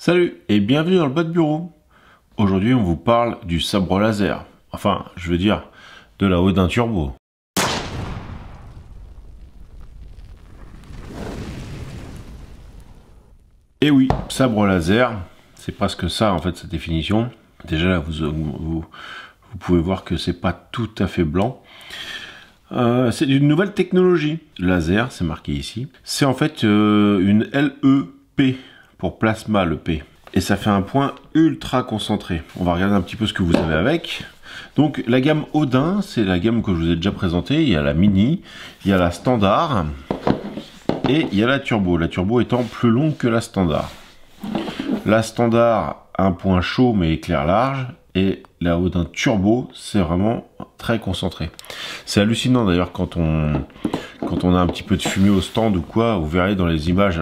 Salut et bienvenue dans le bas de bureau. Aujourd'hui on vous parle du sabre laser. Enfin, je veux dire, de la Odin Turbo. Et oui, sabre laser, c'est presque ça en fait sa définition. Déjà là vous pouvez voir que c'est pas tout à fait blanc. C'est une nouvelle technologie. Laser, c'est marqué ici. C'est en fait une LEP pour plasma, le P. Et ça fait un point ultra concentré. On va regarder un petit peu ce que vous avez avec. Donc la gamme Odin, c'est la gamme que je vous ai déjà présentée. Il y a la mini, il y a la standard et il y a la turbo. La turbo étant plus longue que la standard. La standard a un point chaud mais éclair large. Et la Odin Turbo, c'est vraiment très concentré. C'est hallucinant d'ailleurs quand on a un petit peu de fumée au stand ou quoi. Vous verrez dans les images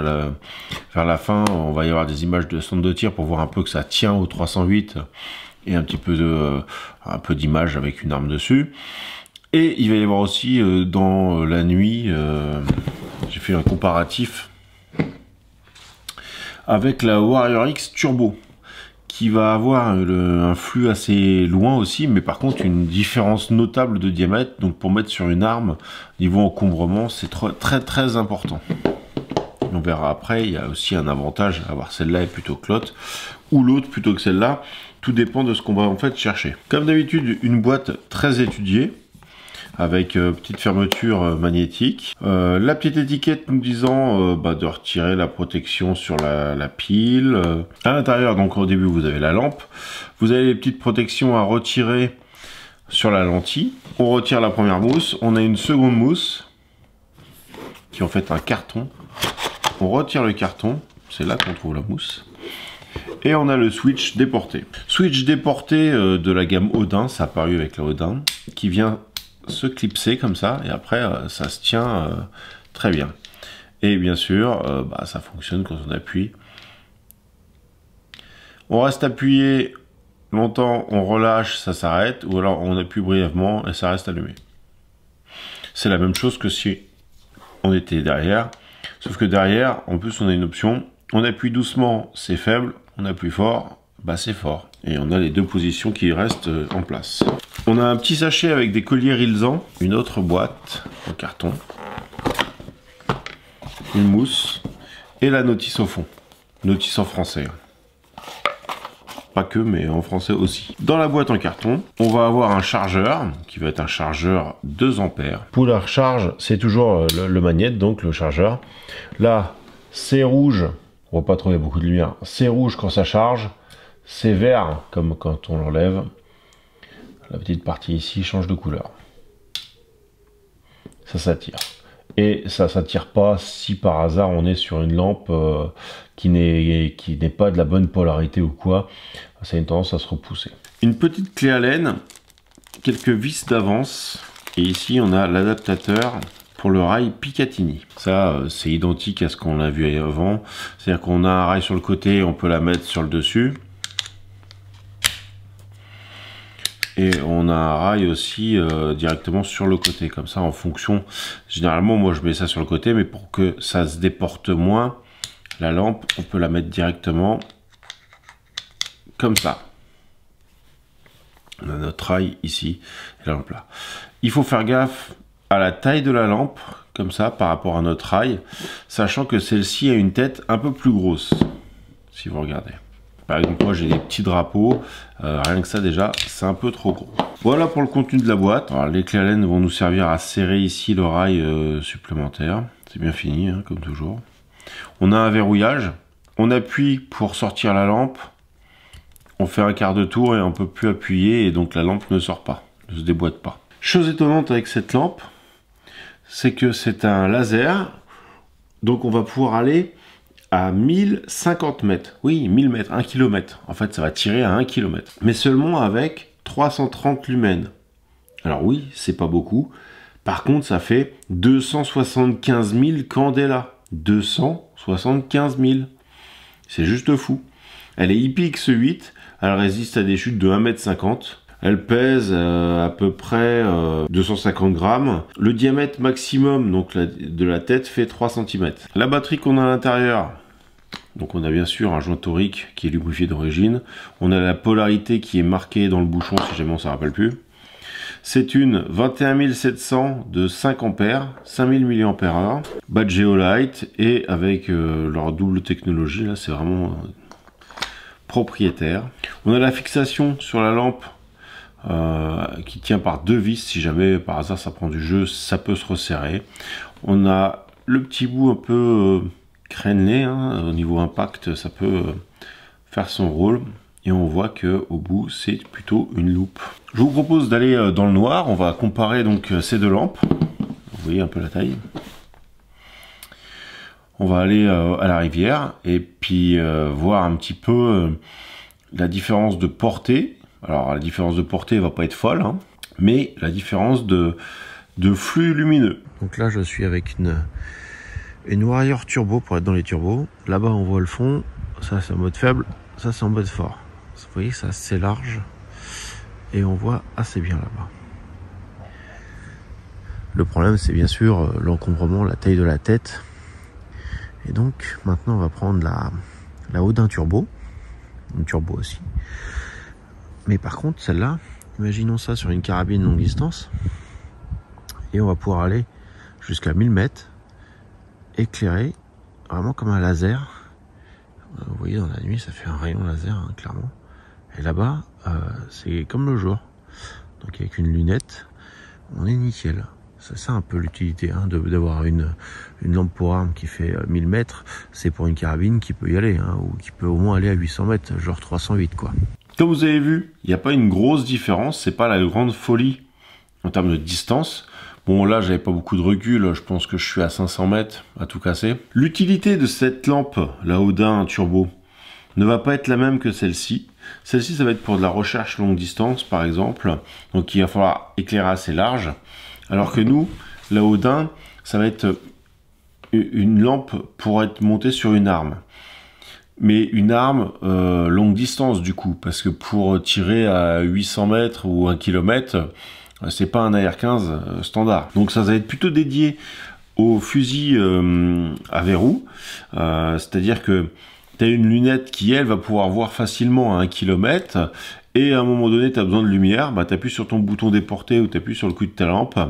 vers la fin, on va y avoir des images de stand de tir pour voir un peu que ça tient au 308 et un peu d'images avec une arme dessus. Et il va y avoir aussi dans la nuit, j'ai fait un comparatif avec la Warrior X Turbo, qui va avoir un flux assez loin aussi, mais par contre une différence notable de diamètre. Donc pour mettre sur une arme, niveau encombrement, c'est très important. On verra après, il y a aussi un avantage à avoir celle-là plutôt que l'autre, ou l'autre plutôt que celle-là. Tout dépend de ce qu'on va en fait chercher. Comme d'habitude, une boîte très étudiée, avec petite fermeture magnétique. La petite étiquette nous disant de retirer la protection sur la pile. À l'intérieur, donc au début, vous avez la lampe. Vous avez les petites protections à retirer sur la lentille. On retire la première mousse. On a une seconde mousse, qui est en fait un carton. On retire le carton. C'est là qu'on trouve la mousse. Et on a le switch déporté. Switch déporté de la gamme Odin, ça a apparu avec la Odin, qui vient se clipser comme ça, et après ça se tient très bien. Et bien sûr, ça fonctionne quand on appuie. On reste appuyé longtemps, on relâche, ça s'arrête, ou alors on appuie brièvement et ça reste allumé. C'est la même chose que si on était derrière, sauf que derrière, en plus on a une option, on appuie doucement, c'est faible, on appuie fort, c'est fort. Et on a les deux positions qui restent en place. On a un petit sachet avec des colliers Rilsan, une autre boîte en carton, une mousse et la notice au fond. Notice en français. Pas que, mais en français aussi. Dans la boîte en carton, on va avoir un chargeur, qui va être un chargeur 2 ampères. Pour la recharge, c'est toujours le magnète, donc le chargeur. Là, c'est rouge, on va pas trouver beaucoup de lumière, c'est rouge quand ça charge, c'est vert comme quand on l'enlève. La petite partie ici change de couleur. Ça s'attire. Et ça s'attire pas si par hasard on est sur une lampe qui n'est pas de la bonne polarité ou quoi. Ça a une tendance à se repousser. Une petite clé Allen, quelques vis d'avance. Et ici on a l'adaptateur pour le rail Picatinny. Ça c'est identique à ce qu'on a vu avant. C'est-à-dire qu'on a un rail sur le côté, on peut la mettre sur le dessus. Et on a un rail aussi directement sur le côté, comme ça en fonction. Généralement moi je mets ça sur le côté, mais pour que ça se déporte moins, la lampe on peut la mettre directement comme ça. On a notre rail ici et la lampe là. Il faut faire gaffe à la taille de la lampe, comme ça par rapport à notre rail, sachant que celle-ci a une tête un peu plus grosse, si vous regardez. Par exemple, moi j'ai des petits drapeaux, rien que ça déjà, c'est un peu trop gros. Voilà pour le contenu de la boîte. Alors, les clés Allen vont nous servir à serrer ici le rail supplémentaire. C'est bien fini, hein, comme toujours. On a un verrouillage. On appuie pour sortir la lampe. On fait un quart de tour et on ne peut plus appuyer et donc la lampe ne sort pas, ne se déboîte pas. Chose étonnante avec cette lampe, c'est que c'est un laser. Donc on va pouvoir aller à 1050 mètres. Oui, 1000 mètres, 1 km. En fait, ça va tirer à 1 km. Mais seulement avec 330 lumens. Alors oui, c'est pas beaucoup. Par contre, ça fait 275 000 candela. 275 000. C'est juste fou. Elle est IPX8. Elle résiste à des chutes de 1,50 m. Elle pèse à peu près 250 grammes. Le diamètre maximum donc de la tête fait 3 cm. La batterie qu'on a à l'intérieur, Donc on a bien sûr un joint torique qui est lubrifié d'origine. On a la polarité qui est marquée dans le bouchon si jamais on ne se rappelle plus. C'est une 21700 de 5 ampères, 5000 mAh, badge Geolite et avec leur double technologie, là c'est vraiment propriétaire. On a la fixation sur la lampe qui tient par 2 vis, si jamais par hasard ça prend du jeu, ça peut se resserrer. On a le petit bout un peu crénelé, hein, au niveau impact ça peut faire son rôle. Et on voit que au bout c'est plutôt une loupe. Je vous propose d'aller dans le noir. On va comparer donc ces deux lampes. Vous voyez un peu la taille. On va aller à la rivière et puis voir un petit peu la différence de portée. Alors la différence de portée va pas être folle, hein, mais la différence de flux lumineux. Donc là je suis avec une Warrior Turbo pour être dans les turbos. Là-bas on voit le fond. Ça c'est en mode faible, ça c'est en mode fort. Vous voyez, c'est assez large et on voit assez bien là-bas. Le problème, c'est bien sûr l'encombrement, la taille de la tête. Et donc, maintenant, on va prendre la Odin Turbo, une turbo aussi. Mais par contre, celle-là, imaginons ça sur une carabine longue distance, et on va pouvoir aller jusqu'à 1000 mètres, éclairé, vraiment comme un laser. Vous voyez, dans la nuit, ça fait un rayon laser, hein, clairement. Et là-bas, c'est comme le jour. Donc avec une lunette, on est nickel. C'est ça un peu l'utilité, hein, d'avoir une lampe pour arme qui fait 1000 mètres. C'est pour une carabine qui peut y aller, hein, ou qui peut au moins aller à 800 mètres, genre 308 quoi. Comme vous avez vu, il n'y a pas une grosse différence. C'est pas la grande folie en termes de distance. Bon là, j'avais pas beaucoup de recul. Je pense que je suis à 500 mètres à tout casser. L'utilité de cette lampe, la Odin Turbo, ne va pas être la même que celle-ci. Celle-ci, ça va être pour de la recherche longue distance, par exemple. Donc, il va falloir éclairer assez large. Alors que nous, la Odin, ça va être une lampe pour être montée sur une arme. Mais une arme longue distance, du coup. Parce que pour tirer à 800 mètres ou 1 km, c'est pas un AR-15 standard. Donc, ça va être plutôt dédié au fusil à verrou. C'est-à-dire que tu as une lunette qui, elle, va pouvoir voir facilement à 1 km, et à un moment donné, tu as besoin de lumière, bah, tu appuies sur ton bouton déporté ou tu appuies sur le coup de ta lampe,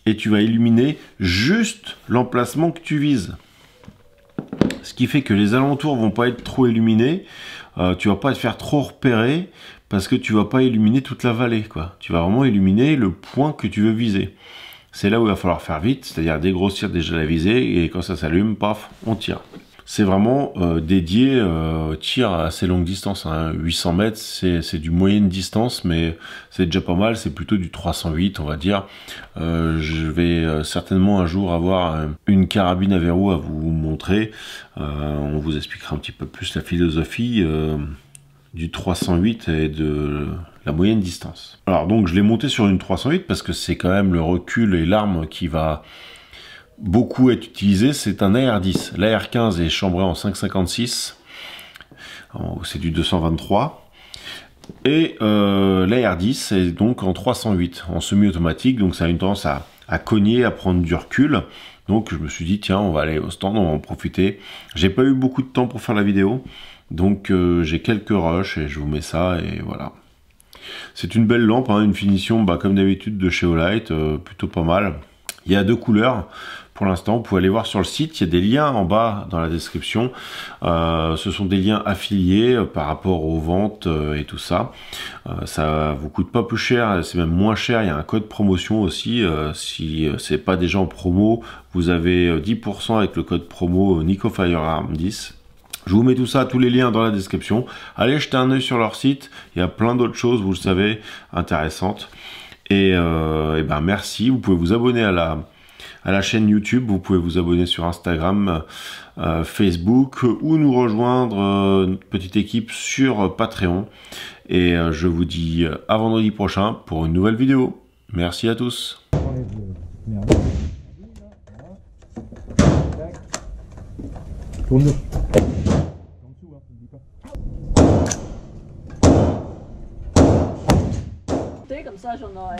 et tu vas illuminer juste l'emplacement que tu vises. Ce qui fait que les alentours vont pas être trop illuminés, tu vas pas te faire trop repérer, parce que tu vas pas illuminer toute la vallée, quoi. Tu vas vraiment illuminer le point que tu veux viser. C'est là où il va falloir faire vite, c'est-à-dire dégrossir déjà la visée, et quand ça s'allume, paf, on tire. C'est vraiment dédié tir à assez longue distance, hein. 800 mètres, c'est du moyenne distance, mais c'est déjà pas mal, c'est plutôt du 308, on va dire. Je vais certainement un jour avoir une carabine à verrou à vous montrer. On vous expliquera un petit peu plus la philosophie du 308 et de la moyenne distance. Alors donc je l'ai monté sur une 308 parce que c'est quand même le recul et l'arme qui va beaucoup être utilisé. C'est un AR-10. L'AR-15 est chambré en 5,56. C'est du 223. Et l'AR-10 est donc en 308, en semi-automatique. Donc ça a une tendance à cogner, à prendre du recul. Donc je me suis dit, tiens, on va aller au stand, on va en profiter. J'ai pas eu beaucoup de temps pour faire la vidéo. Donc j'ai quelques rushs et je vous mets ça et voilà. C'est une belle lampe, hein, une finition comme d'habitude de chez Geolite, plutôt pas mal. Il y a deux couleurs pour l'instant, vous pouvez aller voir sur le site, il y a des liens en bas dans la description. Ce sont des liens affiliés par rapport aux ventes et tout ça. Ça vous coûte pas plus cher, c'est même moins cher, il y a un code promotion aussi. Si c'est pas déjà en promo, vous avez 10% avec le code promo Nico Firearm 10. Je vous mets tout ça, tous les liens dans la description. Allez jeter un œil sur leur site, il y a plein d'autres choses, vous le savez, intéressantes. Et ben merci, vous pouvez vous abonner à la chaîne YouTube, vous pouvez vous abonner sur Instagram, Facebook ou nous rejoindre notre petite équipe sur Patreon. Et je vous dis à vendredi prochain pour une nouvelle vidéo. Merci à tous. Comme ça, j'en aurais.